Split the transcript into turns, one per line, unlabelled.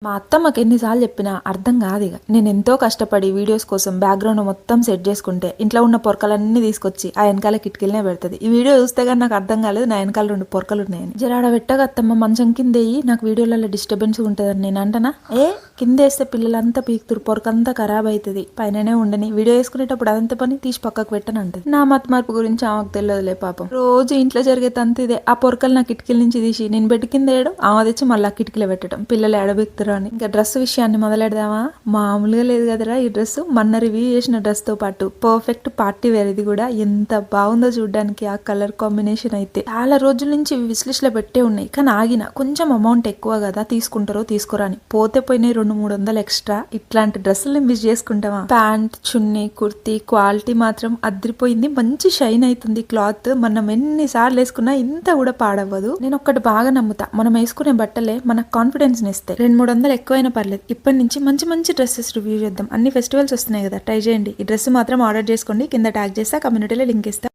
మా అత్తమ్మకి ఎన్నిసార్లు చెప్పినా అర్థం కాదు. ఇక నేను ఎంతో కష్టపడి వీడియోస్ కోసం బ్యాక్గ్రౌండ్ మొత్తం సెట్ చేసుకుంటే ఇంట్లో ఉన్న పొరకలన్నీ తీసుకొచ్చి ఆ వెనకాల కిటికీలనే పెడుతుంది. ఈ వీడియో చూస్తే కానీ నాకు అర్థం కాలేదు నా వెనకాల 2 పొరకలు ఉన్నాయని. జరాడ పెట్టగా అత్తమ్మ మంచం కిందేయి నాకు వీడియోలలో డిస్టర్బెన్స్ ఉంటుందని నేను అంటనా, కింద వేస్తే పిల్లలంతా పీకుతురు, పొరకంతా ఖరాబ్ అవుతుంది, పైననే ఉండని, వీడియో వేసుకునేటప్పుడు అదంతా పని తీసి పక్కకు పెట్టని అంటది. నా మత మార్పు గురించి ఆమెకు తెలియదులే పాపం. రోజు ఇంట్లో జరిగే తంత ఇదే. ఆ పొరకలు నా కిటికీల నుంచి తీసి నేను బెడ్ కింద వేయడం, ఆమె తెచ్చి మళ్ళీ కిటికీలో పెట్టడం, పిల్లలు ఎడబెక్కుతారు అని. ఇంకా డ్రెస్ విషయాన్ని మొదలెడదామా? మామూలుగా లేదు కదరా ఈ డ్రెస్. మొన్న రివ్యూ చేసిన డ్రెస్ తో పాటు పర్ఫెక్ట్ పార్టీ వేర్. ఇది కూడా ఎంత బాగుందో చూడడానికి. ఆ కలర్ కాంబినేషన్ అయితే చాలా రోజుల నుంచి విశ్లేషలో పెట్టే ఉన్నాయి, కానీ ఆగిన కొంచెం అమౌంట్ ఎక్కువ కదా, తీసుకుంటారో తీసుకోరా అని. పోతే పోయినాయి 200-300 ఎక్స్ట్రా. ఇట్లాంటి డ్రెస్సులు మిస్ చేసుకుంటావా? ప్యాంట్, చున్నీ, కుర్తీ క్వాలిటీ మాత్రం అదిరిపోయింది. మంచి షైన్ అవుతుంది క్లాత్. మనం ఎన్నిసార్లు వేసుకున్నా ఇంత కూడా పాడవ్వదు. నేను ఒక్కటి బాగా నమ్ముతా, మనం వేసుకునే బట్టలే మనకు కాన్ఫిడెన్స్ ని ఇస్తాయి. 200-300 ఎక్కువైనా పర్లేదు. ఇప్పటి నుంచి మంచి మంచి డ్రెస్సెస్ రివ్యూ చేద్దాం. అన్ని ఫెస్టివల్స్ వస్తున్నాయి కదా, ట్రై చేయండి. ఈ డ్రెస్ మాత్రం ఆర్డర్ చేసుకోండి. కింద ట్యాగ్ చేస్తా, కమ్యూనిటీలో లింక్ ఇస్తా.